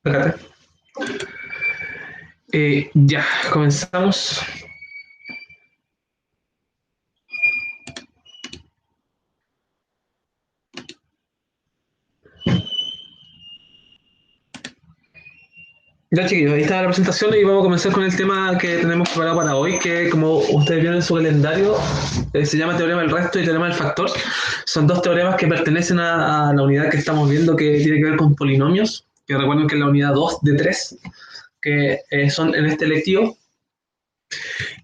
Fíjate. Ya, comenzamos. Ya, chiquillos, ahí está la presentación y vamos a comenzar con el tema que tenemos preparado para hoy, que como ustedes vieron en su calendario, se llama teorema del resto y teorema del factor. Son dos teoremas que pertenecen a la unidad que estamos viendo, que tiene que ver con polinomios, que recuerden que es la unidad 2 de 3, que son en este lectivo.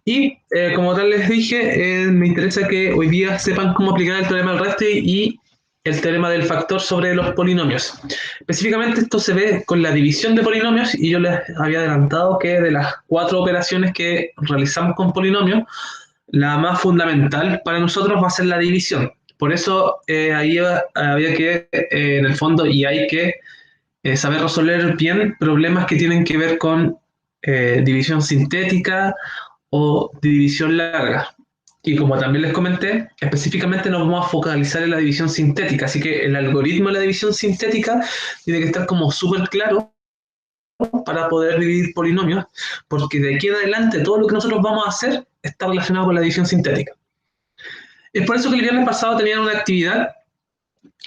Y como tal les dije, me interesa que hoy día sepan cómo aplicar el teorema del resto y el teorema del factor sobre los polinomios. Específicamente esto se ve con la división de polinomios y yo les había adelantado que de las 4 operaciones que realizamos con polinomios, la más fundamental para nosotros va a ser la división. Por eso ahí había que, en el fondo, y hay que saber resolver bien problemas que tienen que ver con división sintética o división larga. Y como también les comenté, específicamente nos vamos a focalizar en la división sintética, así que el algoritmo de la división sintética tiene que estar como súper claro para poder dividir polinomios, porque de aquí en adelante todo lo que nosotros vamos a hacer está relacionado con la división sintética. Es por eso que el viernes pasado tenían una actividad,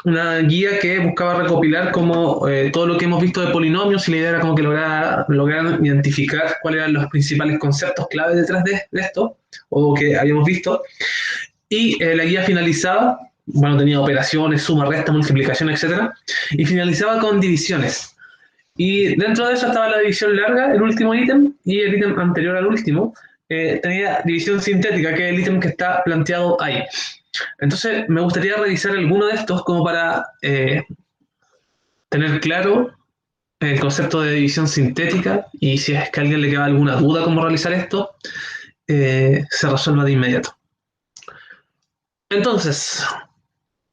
una guía que buscaba recopilar como todo lo que hemos visto de polinomios y la idea era como que lograr identificar cuáles eran los principales conceptos clave detrás de esto, o que habíamos visto. Y la guía finalizaba, bueno, tenía operaciones, suma, resta, multiplicación, etc. Y finalizaba con divisiones. Y dentro de eso estaba la división larga, el último ítem, y el ítem anterior al último tenía división sintética, que es el ítem que está planteado ahí. Entonces, me gustaría revisar alguno de estos como para tener claro el concepto de división sintética y si es que a alguien le queda alguna duda cómo realizar esto, se resuelva de inmediato. Entonces,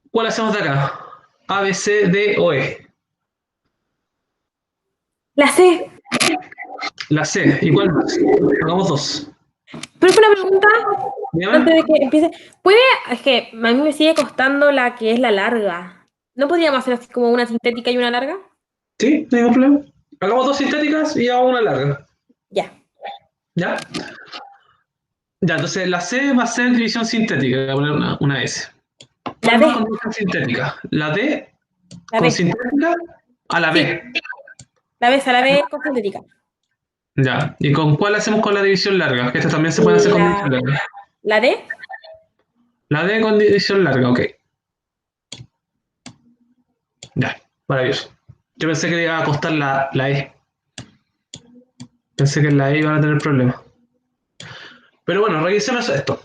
¿cuál hacemos de acá? A, B, C, D o E. La C. La C. ¿Y cuál más? Hagamos dos. Pero fue una pregunta Dígame. antes de que empiece. ¿Puede? Es que a mí me sigue costando la que es la larga. ¿No podríamos hacer así como una sintética y una larga? Sí, no hay ningún problema. Hagamos dos sintéticas y hago una larga. Ya. ¿Ya? Ya, entonces la C va a ser división sintética. Voy a poner una S. La ¿Cuál más con D. división sintética? La D La con B. sintética a la Sí. B. La B con sintética. Ya. ¿Y con cuál hacemos con la división larga? Que esta también se puede hacer con división La, larga. la D. La D con división larga, ok. Ya, maravilloso. Yo pensé que le iba a costar la E. Pensé que en la E iban a tener problemas. Pero bueno, revisemos esto.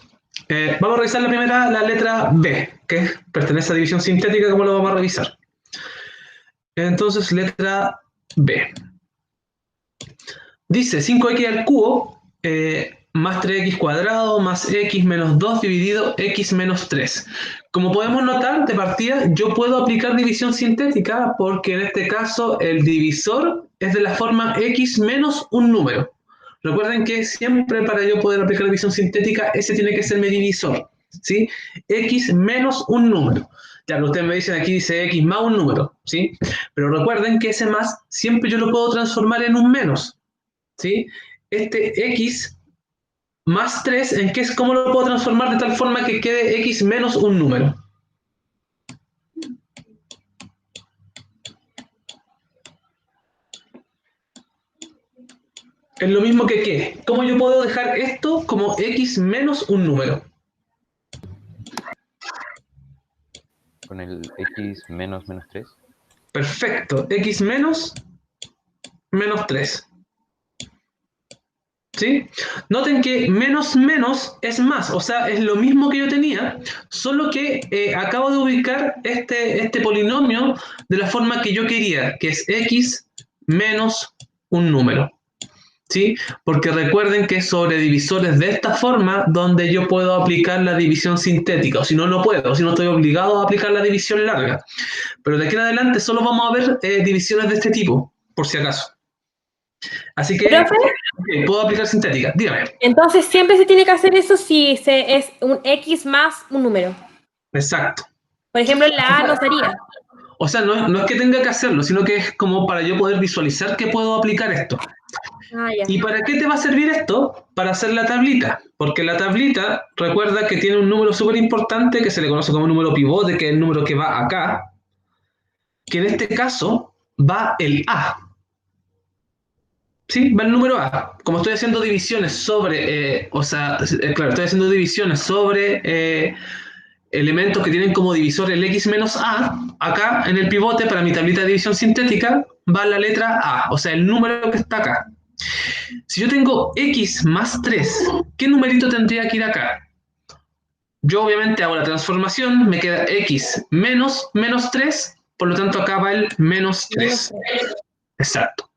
Vamos a revisar la primera, la letra B, que pertenece a división sintética, como lo vamos a revisar. Entonces, letra B. Dice 5x al cubo más 3x cuadrado más x menos 2 dividido x menos 3. Como podemos notar, de partida yo puedo aplicar división sintética porque en este caso el divisor es de la forma x menos un número. Recuerden que siempre para yo poder aplicar división sintética, ese tiene que ser mi divisor, ¿sí? X menos un número. Ya, ustedes me dicen aquí dice x más un número, ¿sí? Pero recuerden que ese más siempre yo lo puedo transformar en un menos, ¿sí? Este x más 3, ¿en qué es? ¿Cómo lo puedo transformar de tal forma que quede x menos un número? Es lo mismo que qué. ¿Cómo yo puedo dejar esto como x menos un número? Con el x menos 3. Perfecto. X menos 3. ¿Sí? Noten que menos menos es más, o sea, es lo mismo que yo tenía, solo que acabo de ubicar este polinomio de la forma que yo quería, que es x menos un número. ¿Sí? Porque recuerden que es sobre divisores de esta forma donde yo puedo aplicar la división sintética, o si no, no puedo, si no estoy obligado a aplicar la división larga. Pero de aquí en adelante solo vamos a ver divisiones de este tipo, por si acaso. Así que, Profe, okay, puedo aplicar sintética. Dígame. entonces siempre se tiene que hacer eso si es un X más un número. Exacto. Por ejemplo, en la A no sería. O sea, no es que tenga que hacerlo, sino que es como para yo poder visualizar que puedo aplicar esto. Ah, ya. ¿Y para qué te va a servir esto? Para hacer la tablita. Porque la tablita, recuerda que tiene un número súper importante que se le conoce como número pivote, que es el número que va acá, que en este caso va el A. ¿Sí? Va el número A. Como estoy haciendo divisiones sobre, claro, estoy haciendo divisiones sobre elementos que tienen como divisor el X menos A, acá en el pivote para mi tablita de división sintética va la letra A, o sea, el número que está acá. Si yo tengo X más 3, ¿qué numerito tendría que ir acá? Yo obviamente hago la transformación, me queda X menos 3, por lo tanto acá va el menos 3. Exacto.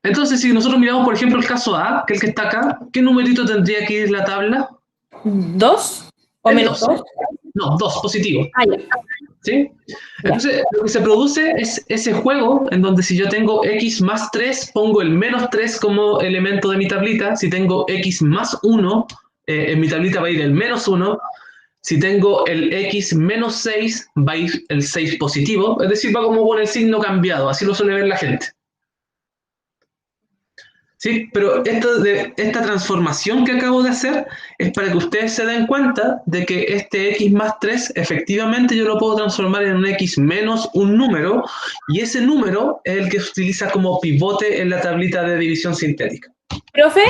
Entonces, si nosotros miramos, por ejemplo, el caso A, que es el que está acá, ¿qué numerito tendría que ir la tabla? ¿2? ¿O El menos 2? No, 2, positivo. Ah, ya. ¿Sí? Entonces, lo que se produce es ese juego en donde si yo tengo X más 3, pongo el menos 3 como elemento de mi tablita. Si tengo X más 1, en mi tablita va a ir el menos 1. Si tengo el X menos 6, va a ir el 6 positivo. Es decir, va como con el signo cambiado. Así lo suele ver la gente. ¿Sí? Pero esta transformación que acabo de hacer es para que ustedes se den cuenta de que este X más 3 efectivamente yo lo puedo transformar en un X menos un número, y ese número es el que se utiliza como pivote en la tablita de división sintética. Profe,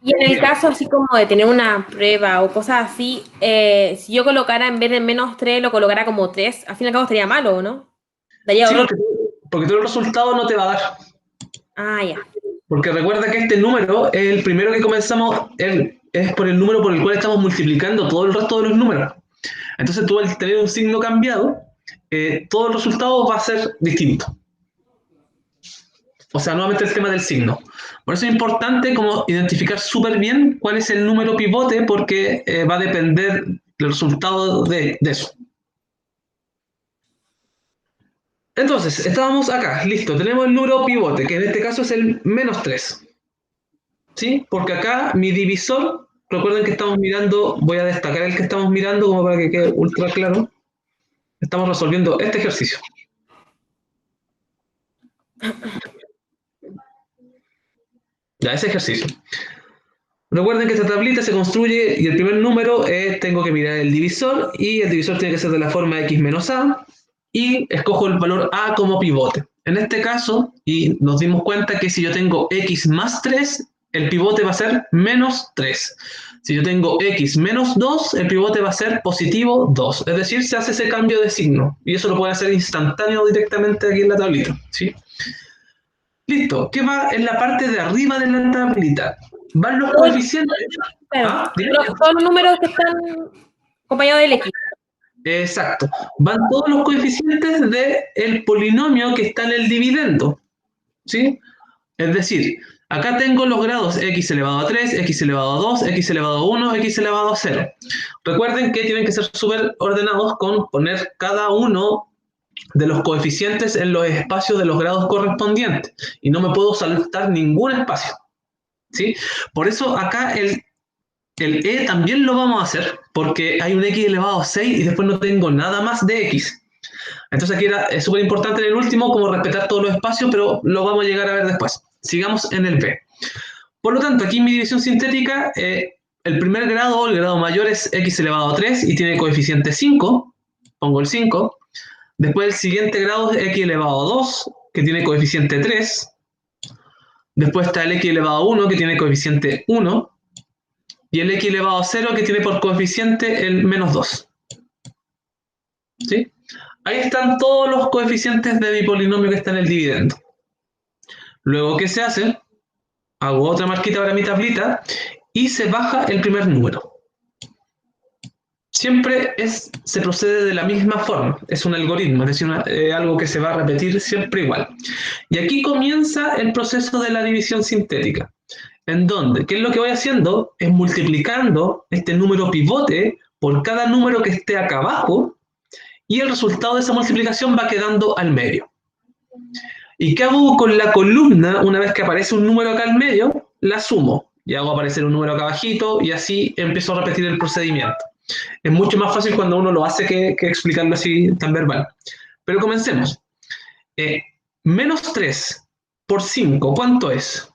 y en el caso así como de tener una prueba o cosas así, si yo colocara en vez de menos 3, lo colocara como 3, al fin y al cabo estaría malo, ¿o no? Daría Sí, error. porque todo el resultado no te va a dar. Ah, ya. Porque recuerda que este número es el primero que comenzamos, es por el número por el cual estamos multiplicando todo el resto de los números. Entonces tú al tener un signo cambiado, todo el resultado va a ser distinto. O sea, nuevamente el tema del signo. Por eso es importante como identificar súper bien cuál es el número pivote, porque va a depender del resultado de eso. Entonces, estábamos acá, listo, tenemos el número pivote, que en este caso es el menos 3. ¿Sí? Porque acá mi divisor, recuerden que estamos mirando, voy a destacar el que estamos mirando como para que quede ultra claro. Estamos resolviendo este ejercicio. Ya, ese ejercicio. Recuerden que esta tablita se construye y el primer número tengo que mirar el divisor, y el divisor tiene que ser de la forma x menos a, y escojo el valor a como pivote. En este caso, y nos dimos cuenta que si yo tengo x más 3, el pivote va a ser menos 3. Si yo tengo x menos 2, el pivote va a ser positivo 2. Es decir, se hace ese cambio de signo, y eso lo pueden hacer instantáneo directamente aquí en la tablita, ¿sí? Listo, ¿qué va en la parte de arriba de la tablita? Van los coeficientes. Claro. ¿Ah? Todos los números que están acompañados del X. Exacto. Van todos los coeficientes del polinomio que está en el dividendo. ¿Sí? Es decir, acá tengo los grados x elevado a 3, x elevado a 2, x elevado a 1, x elevado a 0. Recuerden que tienen que ser súper ordenados con poner cada uno de los coeficientes en los espacios de los grados correspondientes. Y no me puedo saltar ningún espacio. ¿Sí? Por eso acá el E también lo vamos a hacer, porque hay un x elevado a 6 y después no tengo nada más de x. Entonces aquí es súper importante en el último como respetar todos los espacios, pero lo vamos a llegar a ver después. Sigamos en el B. Por lo tanto, aquí en mi división sintética, el primer grado, el grado mayor, es x elevado a 3 y tiene coeficiente 5. Pongo el 5. Después el siguiente grado es x elevado a 2, que tiene coeficiente 3. Después está el x elevado a 1, que tiene coeficiente 1. Y el x elevado a 0, que tiene por coeficiente el menos 2. ¿Sí? Ahí están todos los coeficientes de mi polinomio que está en el dividendo. Luego, ¿qué se hace? Hago otra marquita para mi tablita y se baja el primer número. Siempre se procede de la misma forma. Es un algoritmo, es decir, algo que se va a repetir siempre igual. Y aquí comienza el proceso de la división sintética. En donde, ¿qué es lo que voy haciendo? Es multiplicando este número pivote por cada número que esté acá abajo, y el resultado de esa multiplicación va quedando al medio. ¿Y qué hago con la columna? Una vez que aparece un número acá al medio, la sumo. Y hago aparecer un número acá abajito, y así empiezo a repetir el procedimiento. Es mucho más fácil cuando uno lo hace que explicarlo así tan verbal. Pero comencemos. Menos 3 por 5, ¿cuánto es?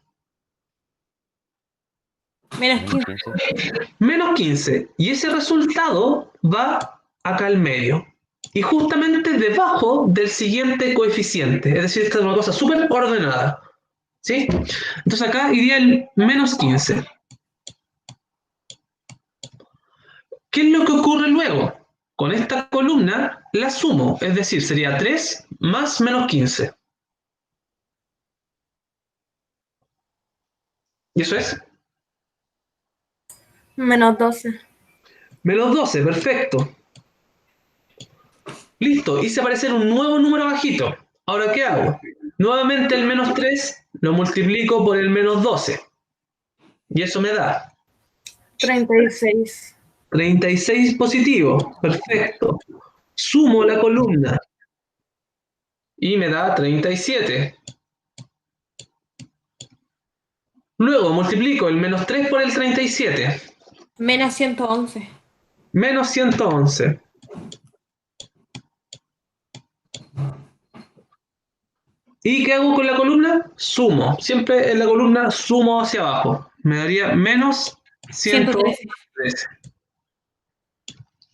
Menos Menos 15. 15. Menos 15. Y ese resultado va acá al medio. Y justamente debajo del siguiente coeficiente. Es decir, esta es una cosa súper ordenada. ¿Sí? Entonces acá iría el menos 15. ¿Qué es lo que ocurre luego? Con esta columna la sumo. Es decir, sería 3 más menos 15. ¿Y eso es? Menos 12. Menos 12, perfecto. Listo, hice aparecer un nuevo número bajito. Ahora, ¿qué hago? Nuevamente el menos 3 lo multiplico por el menos 12. Y eso me da 36. 36 positivo. Perfecto. Sumo la columna y me da 37. Luego multiplico el menos 3 por el 37. Menos 111. Menos 111. ¿Y qué hago con la columna? Sumo. Siempre en la columna sumo hacia abajo. Me daría menos 113. 113.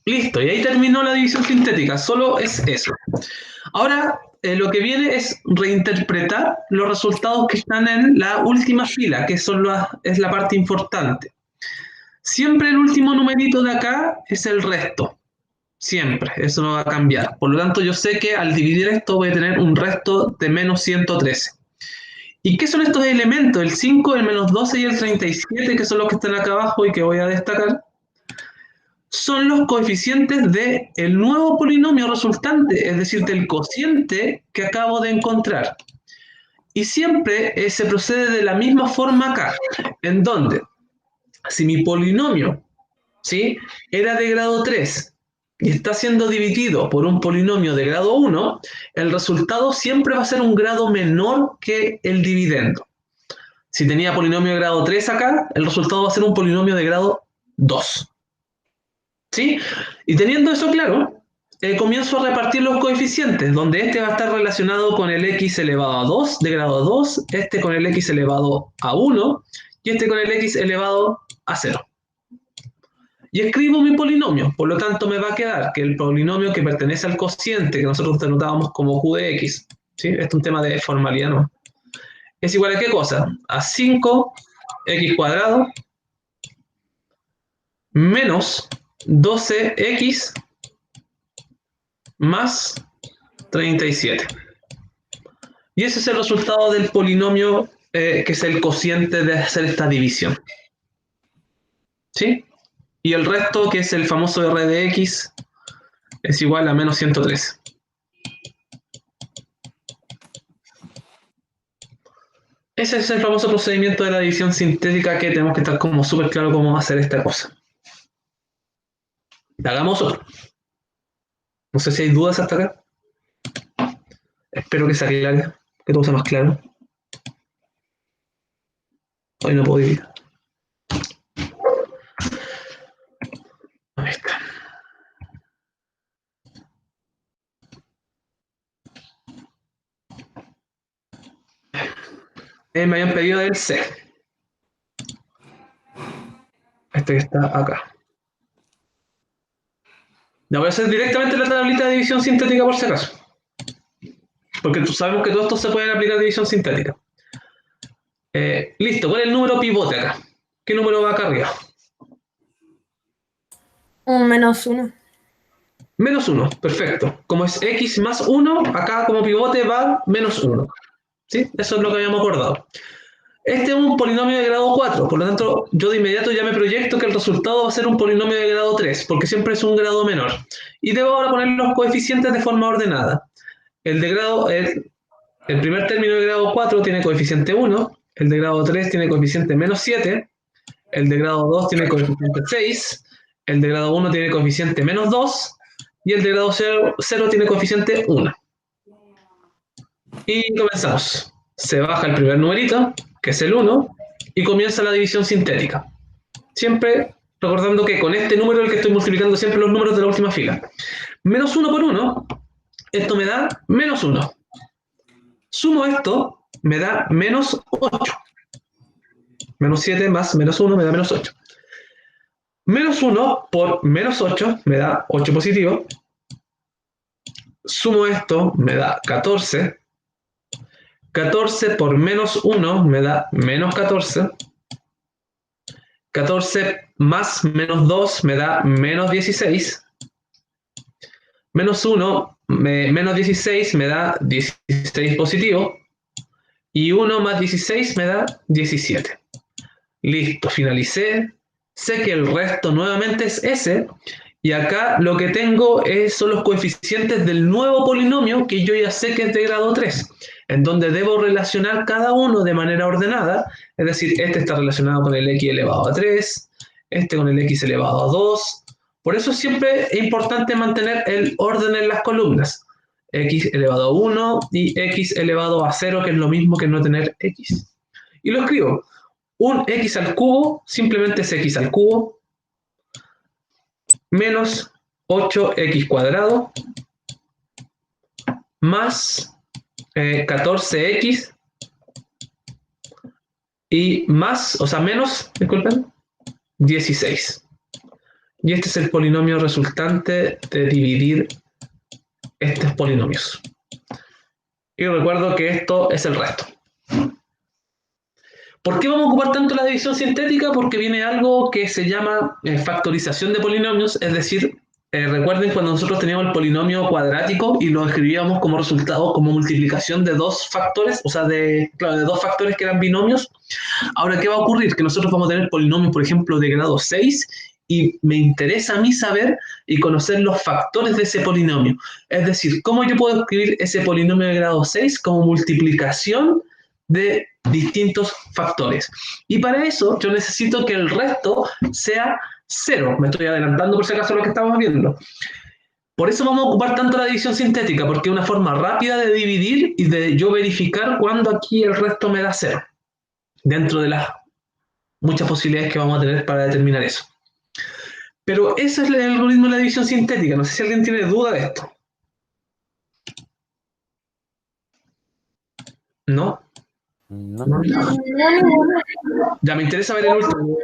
Listo, y ahí terminó la división sintética. Solo es eso. Ahora, lo que viene es reinterpretar los resultados que están en la última fila, que es la parte importante. Siempre el último numerito de acá es el resto. Siempre, eso no va a cambiar. Por lo tanto, yo sé que al dividir esto voy a tener un resto de menos 113. ¿Y qué son estos elementos? El 5, el menos 12 y el 37, que son los que están acá abajo y que voy a destacar. Son los coeficientes del nuevo polinomio resultante, es decir, del cociente que acabo de encontrar. Y siempre se procede de la misma forma acá, en donde, si mi polinomio, ¿sí?, era de grado 3 y está siendo dividido por un polinomio de grado 1, el resultado siempre va a ser un grado menor que el dividendo. Si tenía polinomio de grado 3 acá, el resultado va a ser un polinomio de grado 2. ¿Sí? Y teniendo eso claro, comienzo a repartir los coeficientes, donde este va a estar relacionado con el x elevado a 2 de grado 2, este con el x elevado a 1 y este con el x elevado a 0. Y escribo mi polinomio, por lo tanto me va a quedar que el polinomio que pertenece al cociente, que nosotros denotábamos como q de x, ¿sí?, este es un tema de formalidad, ¿no?, es igual a ¿qué cosa? A 5x cuadrado menos 12x más 37. Y ese es el resultado del polinomio que es el cociente de hacer esta división. ¿Sí? Y el resto, que es el famoso r de x, es igual a menos 113. Ese es el famoso procedimiento de la división sintética, que tenemos que estar como súper claro cómo hacer esta cosa. Hagamos otro. No sé si hay dudas hasta acá. Espero que se aclare, que todo sea más claro. Hoy no puedo ir. Ahí está. Me habían pedido el C. Este que está acá. La voy a hacer directamente en la tablita de división sintética por si acaso. Porque sabemos que todo esto se puede aplicar a división sintética. Listo, ¿cuál es el número pivote acá? ¿Qué número va acá arriba? Un menos 1. Menos 1, perfecto. Como es x más 1, acá como pivote va menos 1. ¿Sí? Eso es lo que habíamos acordado. Este es un polinomio de grado 4, por lo tanto, yo de inmediato ya me proyecto que el resultado va a ser un polinomio de grado 3, porque siempre es un grado menor. Y debo ahora poner los coeficientes de forma ordenada. El primer término de grado 4 tiene coeficiente 1, el de grado 3 tiene coeficiente menos 7, el de grado 2 tiene coeficiente 6, el de grado 1 tiene coeficiente menos 2, y el de grado 0 tiene coeficiente 1. Y comenzamos. Se baja el primer numerito, que es el 1, y comienza la división sintética. Siempre recordando que con este número es el que estoy multiplicando siempre los números de la última fila. Menos 1 por 1 esto me da menos 1. Sumo esto, me da menos 8. Menos 7 más menos 1 me da menos 8. Menos 1 por menos 8 me da 8 positivo. Sumo esto, me da 14. 14 por menos 1 me da menos 14. 14 más menos 2 me da menos 16. Menos 1, menos 16 me da 16 positivo. Y 1 más 16 me da 17. Listo, finalicé. Sé que el resto nuevamente es S. Y acá lo que tengo son los coeficientes del nuevo polinomio que yo ya sé que es de grado 3, en donde debo relacionar cada uno de manera ordenada. Es decir, este está relacionado con el x elevado a 3, este con el x elevado a 2. Por eso siempre es importante mantener el orden en las columnas. X elevado a 1 y x elevado a 0, que es lo mismo que no tener x. Y lo escribo. Un x al cubo simplemente es x al cubo menos 8x cuadrado más 14x y más, o sea, menos, disculpen, 16. Y este es el polinomio resultante de dividir estos polinomios. Y recuerdo que esto es el resto. ¿Por qué vamos a ocupar tanto la división sintética? Porque viene algo que se llama factorización de polinomios, es decir, recuerden cuando nosotros teníamos el polinomio cuadrático y lo escribíamos como resultado, como multiplicación de dos factores, o sea, de dos factores que eran binomios. Ahora, ¿qué va a ocurrir? Que nosotros vamos a tener polinomios, por ejemplo, de grado 6, y me interesa a mí saber y conocer los factores de ese polinomio. Es decir, ¿cómo yo puedo escribir ese polinomio de grado 6 como multiplicación de distintos factores? Y para eso yo necesito que el resto sea 0. Me estoy adelantando por si acaso lo que estamos viendo. Por eso vamos a ocupar tanto la división sintética, porque es una forma rápida de dividir y de yo verificar cuando aquí el resto me da 0, dentro de las muchas posibilidades que vamos a tener para determinar eso. Pero ese es el algoritmo de la división sintética. No sé si alguien tiene duda de esto. ¿No? No. Ya me interesa ver el último.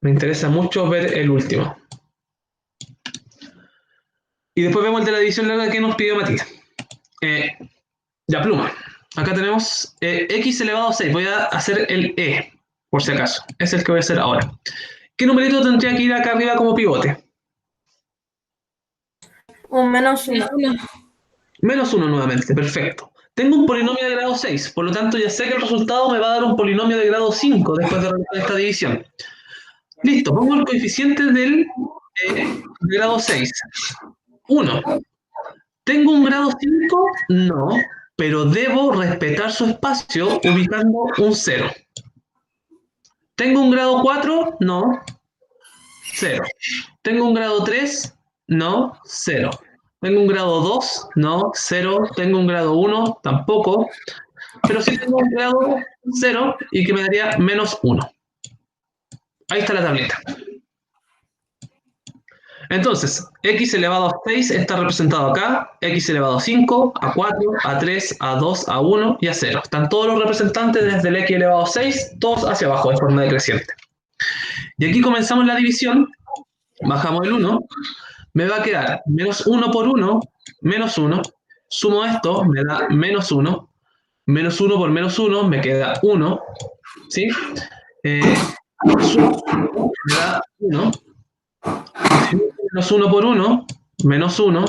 Me interesa mucho ver el último. Y después vemos el de la división larga que nos pidió Matías. Ya, pluma. Acá tenemos x elevado a 6. Voy a hacer el e, por si acaso. Es el que voy a hacer ahora. ¿Qué numerito tendría que ir acá arriba como pivote? Un menos 1. Menos 1 nuevamente, perfecto. Tengo un polinomio de grado 6, por lo tanto ya sé que el resultado me va a dar un polinomio de grado 5 después de realizar esta división. Listo, pongo el coeficiente del de grado 6. 1. ¿Tengo un grado 5? No, pero debo respetar su espacio ubicando un 0. ¿Tengo un grado 4? No. 0. ¿Tengo un grado 3? No. 0. ¿Tengo un grado 2? No. 0. ¿Tengo un grado 1? Tampoco. Pero sí tengo un grado 0 y que me daría menos 1. Ahí está la tableta. Entonces, x elevado a 6 está representado acá, x elevado a 5, a 4, a 3, a 2, a 1 y a 0. Están todos los representantes desde el x elevado a 6, todos hacia abajo de forma decreciente. Y aquí comenzamos la división, bajamos el 1, me va a quedar menos 1 por 1, menos 1, sumo esto, me da menos 1, menos 1 por menos 1, me queda 1, ¿sí? Sumo, me da 1. Menos 1 por 1, menos 1,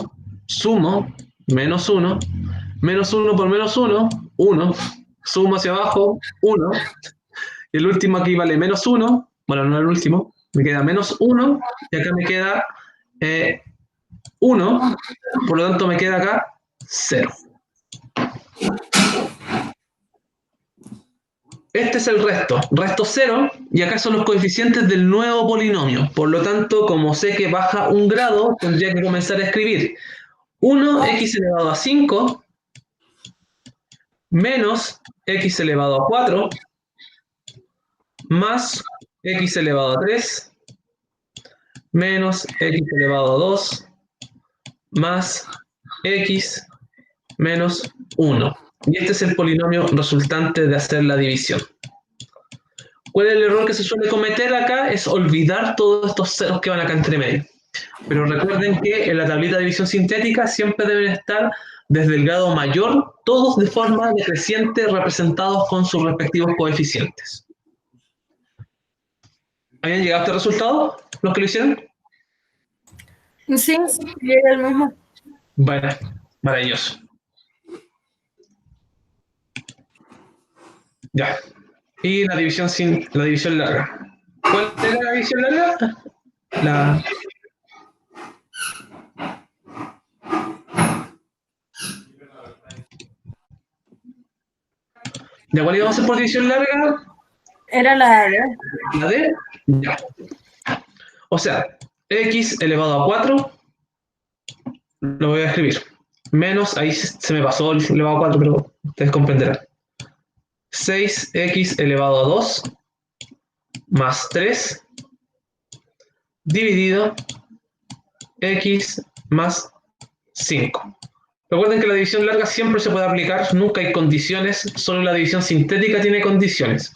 sumo, menos 1, menos 1 por menos 1, 1, sumo hacia abajo, 1, y el último aquí vale menos 1, bueno, no el último, me queda menos 1, y acá me queda 1, por lo tanto me queda acá 0. Este es el resto 0, y acá son los coeficientes del nuevo polinomio. Por lo tanto, como sé que baja un grado, tendría que comenzar a escribir 1x elevado a 5 menos x elevado a 4 más x elevado a 3 menos x elevado a 2 más x menos 1. Y este es el polinomio resultante de hacer la división. ¿Cuál es el error que se suele cometer acá? Es olvidar todos estos ceros que van acá entre medio. Pero recuerden que en la tablita de división sintética siempre deben estar desde el grado mayor, todos de forma decreciente representados con sus respectivos coeficientes. ¿Habían llegado a este resultado los que lo hicieron? Sí, llega el mismo. Bueno, maravilloso. Ya. Y la división larga. ¿Cuál era la división larga? ¿De cuál íbamos a hacer por división larga? Era la D. ¿La D? Ya. O sea, x elevado a 4, lo voy a escribir. Menos, ahí se me pasó el elevado a 4, pero ustedes comprenderán. 6x elevado a 2 más 3 dividido x más 5. Recuerden que la división larga siempre se puede aplicar, nunca hay condiciones, solo la división sintética tiene condiciones.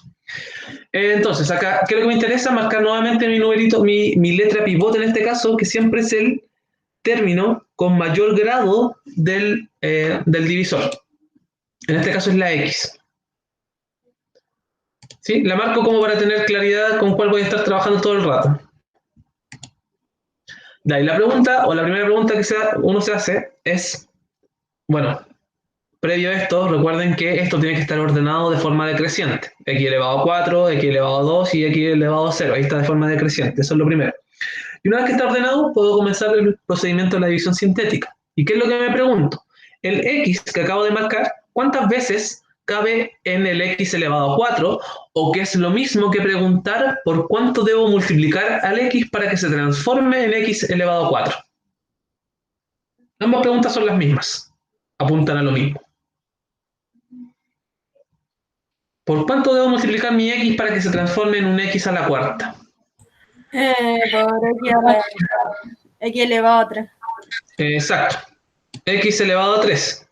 Entonces, acá, ¿qué es lo que me interesa? Marcar nuevamente mi numerito, mi letra pivote en este caso, que siempre es el término con mayor grado del divisor. En este caso es la x. ¿Sí? La marco como para tener claridad con cuál voy a estar trabajando todo el rato. De ahí la pregunta, o la primera pregunta que uno se hace es, bueno, previo a esto, recuerden que esto tiene que estar ordenado de forma decreciente. X elevado a 4, X elevado a 2 y X elevado a 0. Ahí está de forma decreciente, eso es lo primero. Y una vez que está ordenado, puedo comenzar el procedimiento de la división sintética. ¿Y qué es lo que me pregunto? El X que acabo de marcar, ¿cuántas veces cabe en el X elevado a 4? O que es lo mismo que preguntar por cuánto debo multiplicar al X para que se transforme en X elevado a 4. Ambas preguntas son las mismas. Apuntan a lo mismo. ¿Por cuánto debo multiplicar mi X para que se transforme en un X a la cuarta? Por X elevado a 3. Exacto. X elevado a 3.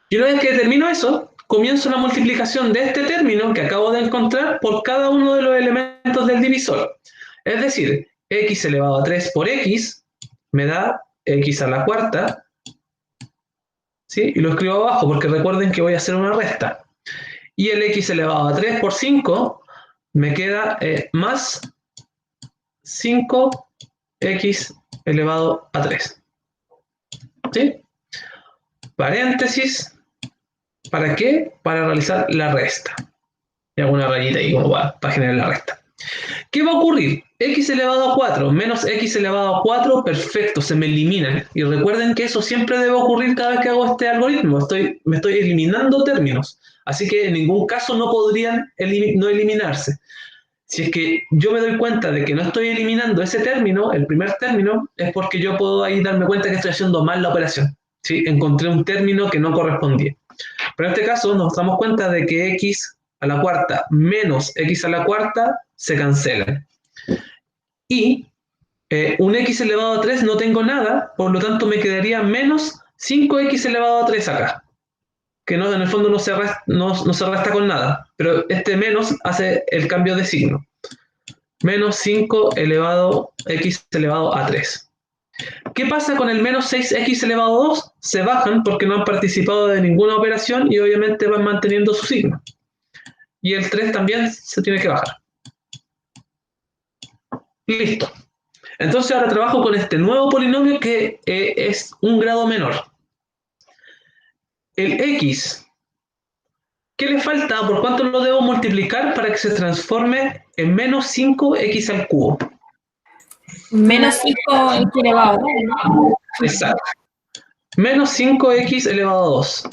Y una vez que determino eso, comienzo la multiplicación de este término que acabo de encontrar por cada uno de los elementos del divisor. Es decir, x elevado a 3 por x me da x a la cuarta. ¿Sí? Y lo escribo abajo porque recuerden que voy a hacer una resta. Y el x elevado a 3 por 5 me queda más 5x elevado a 3. ¿Sí? Paréntesis. ¿Para qué? Para realizar la resta. Y hago una rayita ahí como para generar la resta. ¿Qué va a ocurrir? X elevado a 4 menos x elevado a 4, perfecto, se me eliminan. Y recuerden que eso siempre debe ocurrir cada vez que hago este algoritmo. Me estoy eliminando términos. Así que en ningún caso no podrían no eliminarse. Si es que yo me doy cuenta de que no estoy eliminando ese término, el primer término, es porque yo puedo ahí darme cuenta que estoy haciendo mal la operación. ¿Sí? Encontré un término que no correspondía. Pero en este caso nos damos cuenta de que x a la cuarta menos x a la cuarta se cancelan. Y un x elevado a 3 no tengo nada, por lo tanto me quedaría menos 5x elevado a 3 acá. Que no, en el fondo no se resta con nada, pero este menos hace el cambio de signo. Menos 5 elevado x elevado a 3. ¿Qué pasa con el menos 6x elevado a 2? Se bajan porque no han participado de ninguna operación y obviamente van manteniendo su signo. Y el 3 también se tiene que bajar. Listo. Entonces ahora trabajo con este nuevo polinomio que es un grado menor. El x, ¿qué le falta? ¿Por cuánto lo debo multiplicar para que se transforme en menos 5x al cubo? Menos 5x elevado a 2, ¿no? Exacto. Menos 5x elevado a 2.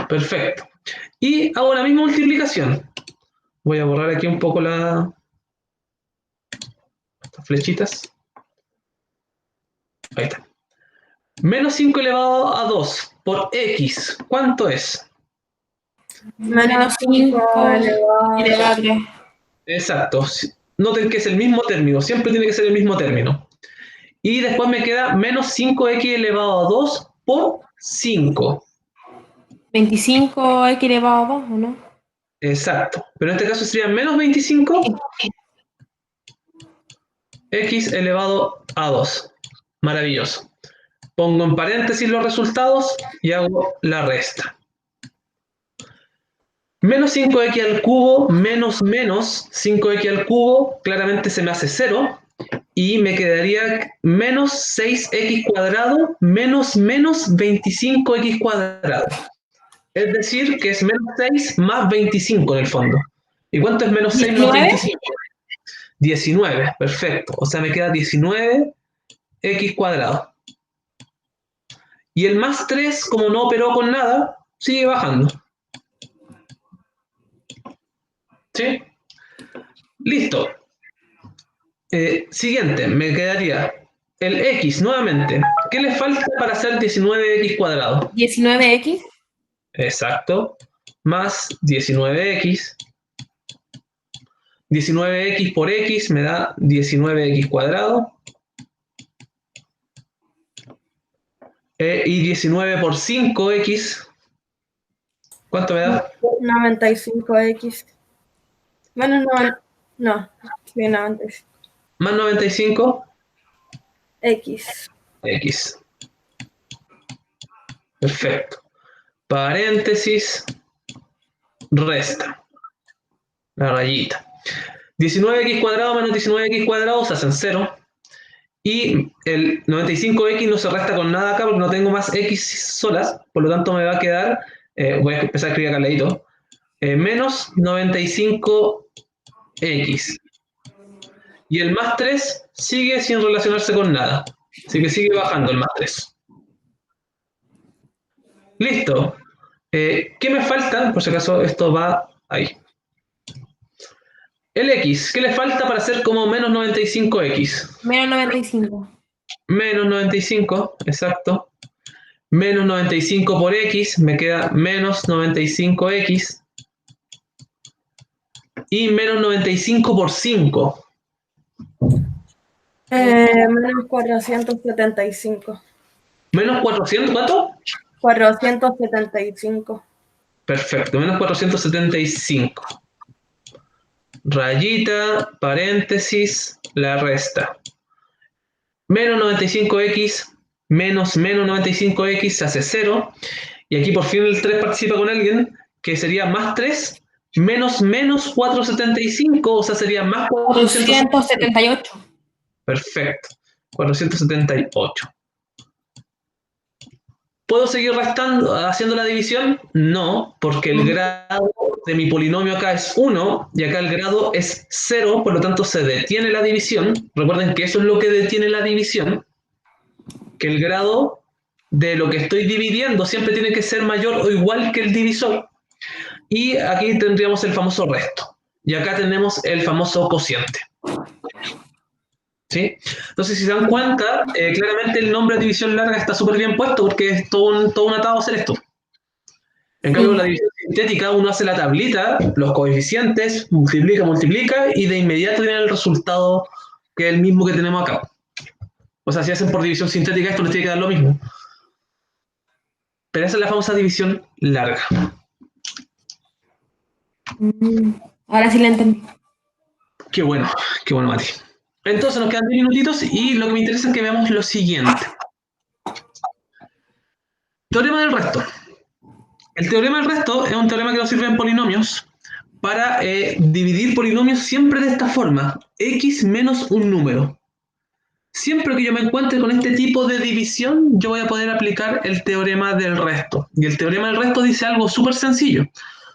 Perfecto. Y hago la misma multiplicación. Voy a borrar aquí un poco estas flechitas. Ahí está. Menos 5 elevado a 2 por x. ¿Cuánto es? Menos 5 elevado a 3. Exacto. noten que es el mismo término, siempre tiene que ser el mismo término. Y después me queda menos 5x elevado a 2 por 5. 25x elevado a 2, ¿o no? Exacto. Pero en este caso sería menos 25 x elevado a 2. Maravilloso. Pongo en paréntesis los resultados y hago la resta. Menos 5x al cubo menos menos 5x al cubo, claramente se me hace 0. Y me quedaría menos 6x cuadrado menos menos 25x cuadrado. Es decir, que es menos 6 más 25 en el fondo. ¿Y cuánto es menos 6 más 19. 25? 19, perfecto. O sea, me queda 19x cuadrado. Y el más 3, como no operó con nada, sigue bajando. ¿Sí? Listo. Siguiente, me quedaría el x nuevamente. ¿Qué le falta para hacer 19x cuadrado? 19x. Exacto. Más 19x. 19x por x me da 19x cuadrado. Y 19 por 5x. ¿Cuánto me da? 95x. Menos no, sí, 95. Más 95. X. X. Perfecto. Paréntesis. Resta. La rayita. 19x cuadrado menos 19x cuadrado se hacen 0. Y el 95x no se resta con nada acá porque no tengo más x solas. Por lo tanto me va a quedar, voy a empezar a escribir acá al ladito, menos 95x. Y el más 3 sigue sin relacionarse con nada. Así que sigue bajando el más 3. Listo. ¿Qué me falta? Por si acaso esto va ahí. El x, ¿qué le falta para hacer como menos 95x? Menos 95. Menos 95, exacto. Menos 95 por x, me queda menos 95x. Y menos 95 por 5. Menos 475. Menos 400, ¿cuánto? 475. Perfecto, menos 475. Rayita, paréntesis, la resta. Menos 95x menos menos 95x se hace 0. Y aquí por fin el 3 participa con alguien, que sería más 3 menos menos 475, o sea, sería más 478. Perfecto, 478. ¿Puedo seguir restando, haciendo la división? No, porque el grado de mi polinomio acá es 1 y acá el grado es 0, por lo tanto se detiene la división. Recuerden que eso es lo que detiene la división, que el grado de lo que estoy dividiendo siempre tiene que ser mayor o igual que el divisor. Y aquí tendríamos el famoso resto. Y acá tenemos el famoso cociente. ¿Sí? Entonces, si se dan cuenta, claramente el nombre de división larga está súper bien puesto porque es todo un atado hacer esto. En cambio, la división sintética, uno hace la tablita, los coeficientes, multiplica, y de inmediato tiene el resultado que es el mismo que tenemos acá. O sea, si hacen por división sintética, esto les tiene que dar lo mismo. Pero esa es la famosa división larga. Ahora sí la entendí. Qué bueno, Mati. Entonces nos quedan 10 minutitos y lo que me interesa es que veamos lo siguiente. Teorema del resto. El teorema del resto es un teorema que nos sirve en polinomios para dividir polinomios siempre de esta forma, x menos un número. Siempre que yo me encuentre con este tipo de división, yo voy a poder aplicar el teorema del resto. Y el teorema del resto dice algo súper sencillo.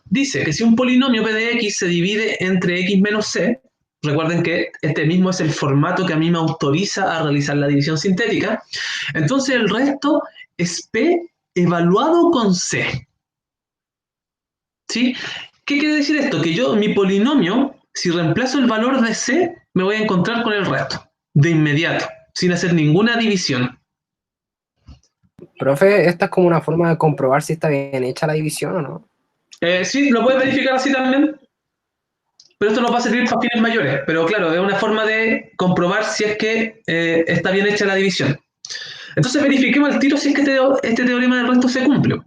Dice que si un polinomio p de x se divide entre x menos c, recuerden que este mismo es el formato que a mí me autoriza a realizar la división sintética, entonces el resto es p evaluado con c. ¿Sí? ¿Qué quiere decir esto? Que yo, mi polinomio, si reemplazo el valor de c, me voy a encontrar con el resto, de inmediato, sin hacer ninguna división. Profe, esta es como una forma de comprobar si está bien hecha la división o no. Sí, lo puedes verificar así también. pero esto nos va a servir para fines mayores. Pero claro, es una forma de comprobar si es que está bien hecha la división. Entonces verifiquemos al tiro si es que este teorema del resto se cumple.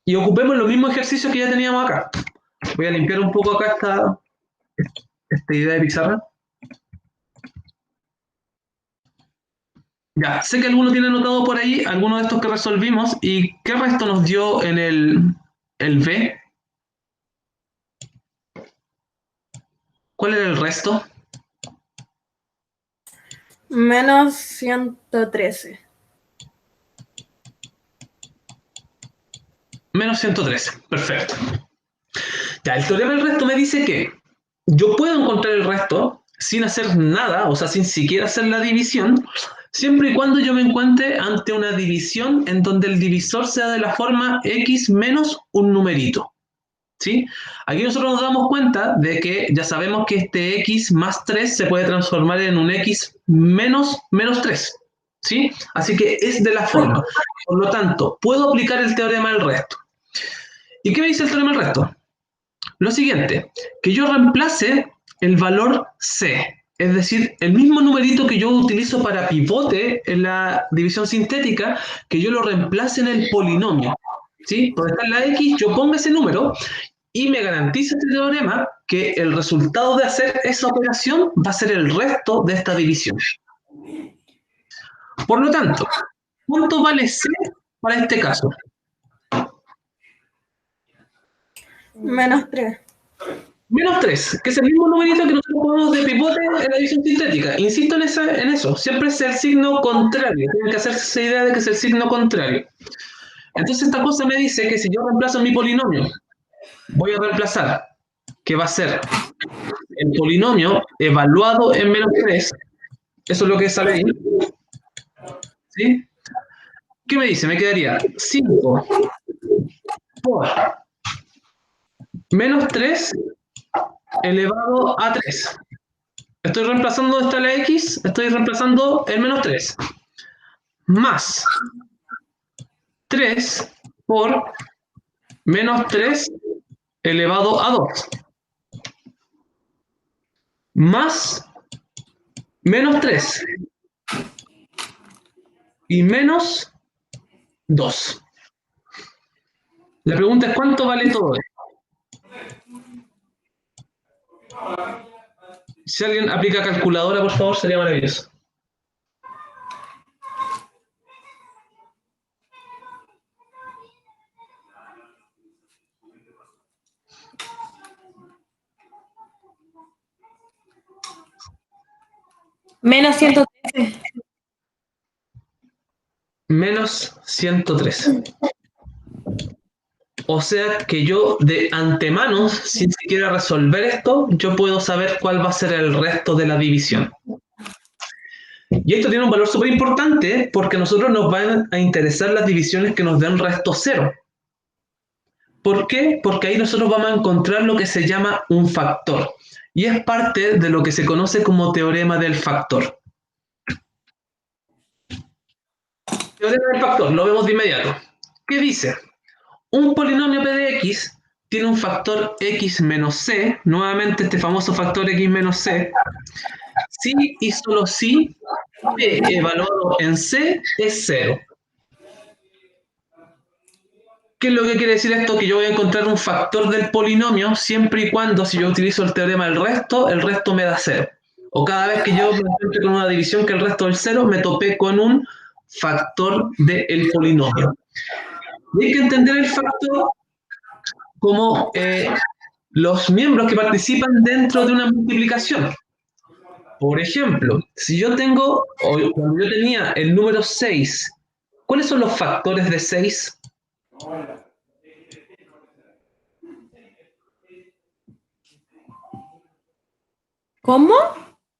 Y ocupemos los mismos ejercicios que ya teníamos acá. Voy a limpiar un poco acá esta idea de pizarra. Ya, sé que alguno tiene anotado por ahí algunos de estos que resolvimos. ¿Y qué resto nos dio en el B? ¿Cuál era el resto? Menos 113. Menos 113, perfecto. Ya, el teorema del resto me dice que yo puedo encontrar el resto sin hacer nada, o sea, sin siquiera hacer la división, siempre y cuando yo me encuentre ante una división en donde el divisor sea de la forma x menos un numerito. ¿Sí? Aquí nosotros nos damos cuenta de que ya sabemos que este x más 3 se puede transformar en un x menos 3. ¿Sí? Así que es de la forma. Por lo tanto, puedo aplicar el teorema del resto. ¿Y qué me dice el teorema del resto? Lo siguiente, que yo reemplace el valor c, es decir, el mismo numerito que yo utilizo para pivote en la división sintética, que yo lo reemplace en el polinomio. ¿Sí? Donde está la x, yo pongo ese número y me garantiza este teorema que el resultado de hacer esa operación va a ser el resto de esta división. Por lo tanto, ¿cuánto vale c para este caso? Menos 3. Menos 3, que es el mismo numerito que nosotros ponemos de pivote en la división sintética. Insisto en eso, siempre es el signo contrario. Tienen que hacerse esa idea de que es el signo contrario. Entonces esta cosa me dice que si yo reemplazo mi polinomio, voy a reemplazar, que va a ser el polinomio evaluado en menos 3, eso es lo que sale ahí, ¿sí? ¿Qué me dice? Me quedaría 5 por menos 3 elevado a 3. Estoy reemplazando donde está la x, estoy reemplazando el menos 3. Más 3 por menos 3 elevado a 2. Más menos 3. Y menos 2. La pregunta es, ¿cuánto vale todo esto? Si alguien aplica calculadora, por favor, sería maravilloso. Menos 113. Menos 113. O sea que yo de antemano, sin siquiera resolver esto, yo puedo saber cuál va a ser el resto de la división. Y esto tiene un valor súper importante porque a nosotros nos van a interesar las divisiones que nos den resto cero. ¿Por qué? Porque ahí nosotros vamos a encontrar lo que se llama un factor. Y es parte de lo que se conoce como teorema del factor. Teorema del factor, lo vemos de inmediato. ¿Qué dice? Un polinomio p de x tiene un factor x menos c, nuevamente este famoso factor x menos c, si y solo si p evaluado en c es 0. ¿Qué es lo que quiere decir esto? Que yo voy a encontrar un factor del polinomio siempre y cuando, si yo utilizo el teorema del resto, el resto me da 0. O cada vez que yo me encuentre con una división que el resto del 0, me topé con un factor del polinomio. Y hay que entender el factor como los miembros que participan dentro de una multiplicación. Por ejemplo, si yo tengo, o cuando yo tenía el número 6, ¿cuáles son los factores de 6? ¿Cómo?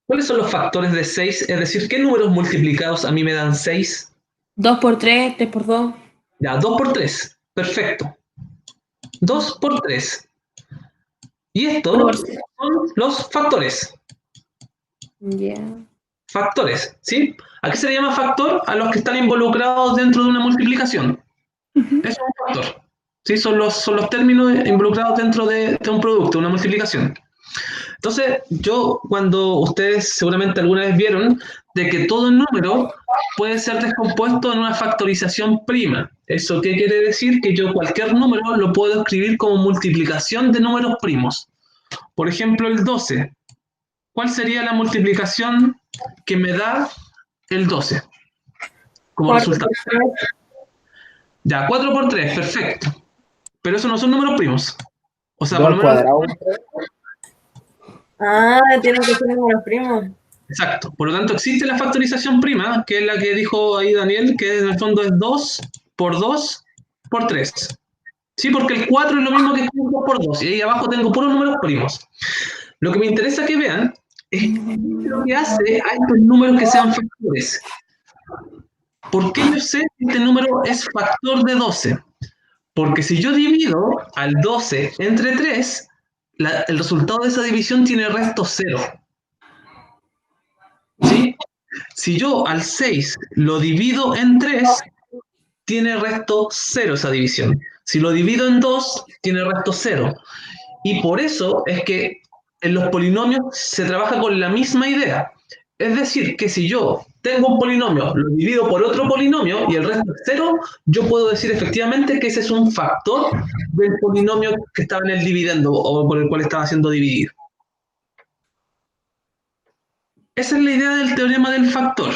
¿Cuáles son los factores de 6? Es decir, ¿qué números multiplicados a mí me dan 6? 2 por 3, 3 por 2. Ya, 2 por 3. Perfecto. 2 por 3. Y estos son los factores. Ya. Factores, ¿sí? ¿A qué se le llama factor? A los que están involucrados dentro de una multiplicación. Eso es un factor. ¿Sí? Son los términos involucrados dentro de un producto, una multiplicación. Entonces, cuando ustedes seguramente alguna vez vieron de que todo número puede ser descompuesto en una factorización prima. ¿Eso qué quiere decir? Que yo cualquier número lo puedo escribir como multiplicación de números primos. Por ejemplo, el 12. ¿Cuál sería la multiplicación que me da el 12 como resultado? Ya, 4 por 3, perfecto. Pero eso no son números primos. O sea, 2 por al lo menos... cuadrado. Ah, tienen que ser números primos. Exacto. Por lo tanto, existe la factorización prima, que es la que dijo ahí Daniel, que en el fondo es 2 por 2 por 3. Sí, porque el 4 es lo mismo que 2 por 2. Y ahí abajo tengo puros números primos. Lo que me interesa que vean es lo que hace a estos números que sean factores. ¿Por qué yo sé que este número es factor de 12? Porque si yo divido al 12 entre 3, el resultado de esa división tiene resto 0. ¿Sí? Si yo al 6 lo divido en 3, tiene resto 0 esa división. Si lo divido en 2, tiene resto 0. Y por eso es que en los polinomios se trabaja con la misma idea. Es decir, que si yo tengo un polinomio, lo divido por otro polinomio y el resto es 0, yo puedo decir efectivamente que ese es un factor del polinomio que estaba en el dividendo o por el cual estaba siendo dividido. Esa es la idea del teorema del factor.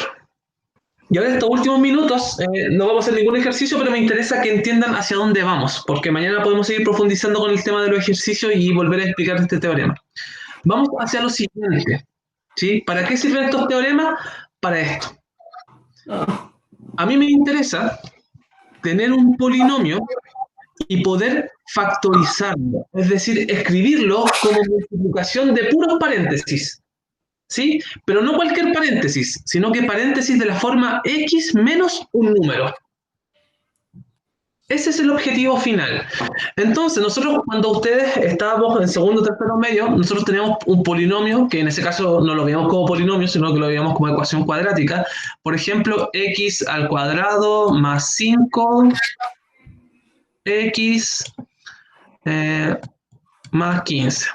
Y ahora en estos últimos minutos no vamos a hacer ningún ejercicio, pero me interesa que entiendan hacia dónde vamos, porque mañana podemos seguir profundizando con el tema de los ejercicios y volver a explicar este teorema. Vamos hacia lo siguiente, ¿sí? ¿Para qué sirven estos teoremas? Para esto. A mí me interesa tener un polinomio y poder factorizarlo, es decir, escribirlo como multiplicación de puros paréntesis. ¿Sí? Pero no cualquier paréntesis, sino que paréntesis de la forma x menos un número. Ese es el objetivo final. Entonces, nosotros cuando ustedes estábamos en segundo o tercero medio, nosotros teníamos un polinomio, que en ese caso no lo veíamos como polinomio, sino que lo veíamos como ecuación cuadrática. Por ejemplo, x al cuadrado más 5x más 15.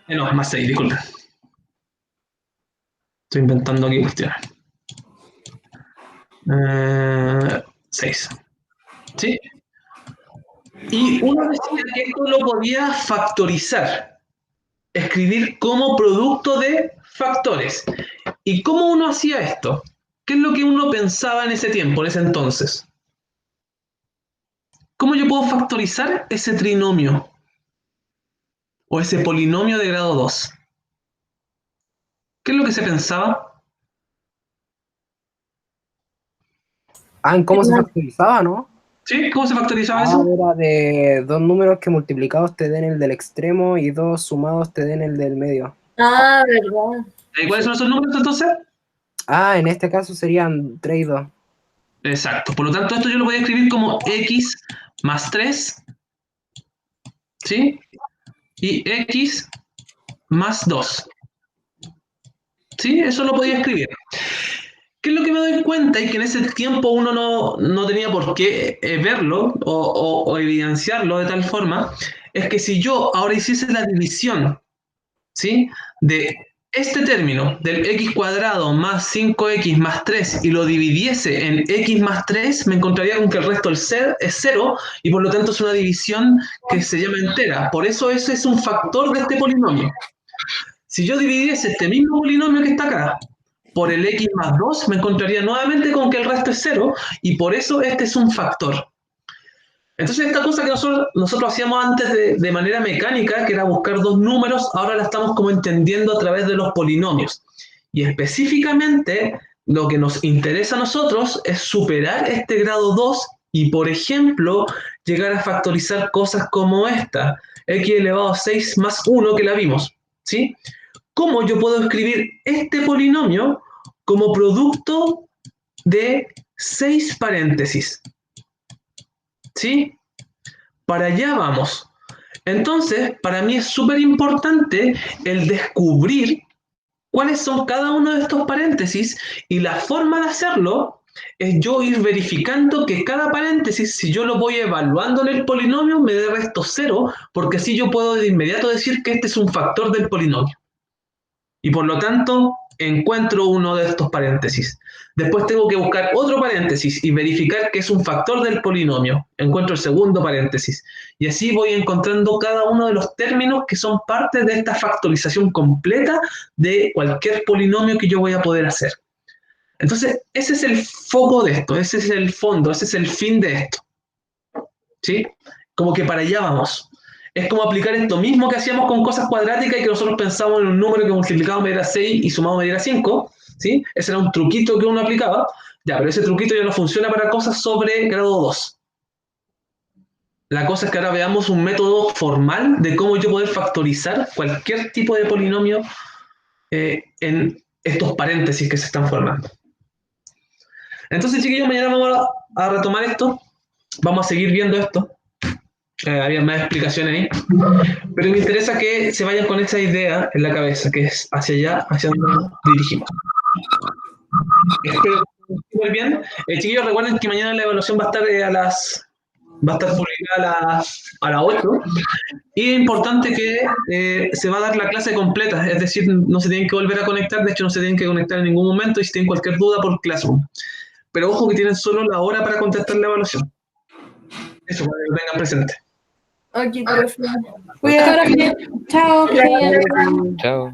No, más 6, disculpen. Estoy inventando aquí cuestiones. 6. ¿Sí? Y uno decía que esto lo podía factorizar, escribir como producto de factores. ¿Y cómo uno hacía esto? ¿Qué es lo que uno pensaba en ese tiempo, en ese entonces? ¿Cómo yo puedo factorizar ese trinomio? O ese polinomio de grado 2. ¿Qué es lo que se pensaba? ¿En cómo se factorizaba, no? ¿Sí? ¿Cómo se factorizaba eso? Era de 2 números que multiplicados te den el del extremo y 2 sumados te den el del medio. Ah, verdad. ¿Y cuáles son esos números entonces? En este caso serían 3 y 2. Exacto. Por lo tanto, esto yo lo voy a escribir como x más 3, ¿sí? Y x más 2. ¿Sí? Eso lo podía escribir. ¿Qué es lo que me doy cuenta? Y que en ese tiempo uno no tenía por qué verlo o evidenciarlo de tal forma, es que si yo ahora hiciese la división, ¿sí? De este término, del x cuadrado más 5x más 3, y lo dividiese en x más 3, me encontraría con que el resto es 0, y por lo tanto es una división que se llama entera. Por eso ese es un factor de este polinomio. Si yo dividiese este mismo polinomio que está acá por el x más 2, me encontraría nuevamente con que el resto es 0, y por eso este es un factor. Entonces esta cosa que nosotros hacíamos antes de manera mecánica, que era buscar dos números, ahora la estamos como entendiendo a través de los polinomios. Y específicamente lo que nos interesa a nosotros es superar este grado 2 y, por ejemplo, llegar a factorizar cosas como esta, x elevado a 6 más 1, que la vimos, ¿sí? ¿Cómo yo puedo escribir este polinomio como producto de 6 paréntesis? ¿Sí? Para allá vamos. Entonces, para mí es súper importante el descubrir cuáles son cada uno de estos paréntesis y la forma de hacerlo es yo ir verificando que cada paréntesis, si yo lo voy evaluando en el polinomio, me dé resto 0, porque así yo puedo de inmediato decir que este es un factor del polinomio. Y por lo tanto, encuentro uno de estos paréntesis. Después tengo que buscar otro paréntesis y verificar que es un factor del polinomio. Encuentro el segundo paréntesis. Y así voy encontrando cada uno de los términos que son parte de esta factorización completa de cualquier polinomio que yo voy a poder hacer. Entonces, ese es el foco de esto, ese es el fondo, ese es el fin de esto. ¿Sí? Como que para allá vamos. Es como aplicar esto mismo que hacíamos con cosas cuadráticas y que nosotros pensamos en un número que multiplicado me diera 6 y sumado me diera 5, ¿sí? Ese era un truquito que uno aplicaba, ya, pero ese truquito ya no funciona para cosas sobre grado 2. La cosa es que ahora veamos un método formal de cómo yo poder factorizar cualquier tipo de polinomio en estos paréntesis que se están formando. Entonces, chiquillos, mañana vamos a retomar esto, vamos a seguir viendo esto. Había más explicaciones ahí, pero me interesa que se vayan con esa idea en la cabeza, que es hacia allá, hacia donde nos dirigimos. Espero que estén muy bien. Chiquillos, recuerden que mañana la evaluación va a estar publicada a las 8, y es importante que se va a dar la clase completa, es decir, no se tienen que volver a conectar, de hecho no se tienen que conectar en ningún momento, y si tienen cualquier duda por Classroom. Pero ojo que tienen solo la hora para contestar la evaluación. Eso, para que lo tengan presente. Ok, perfecto. Cuídate. Chao. Chao. Chao.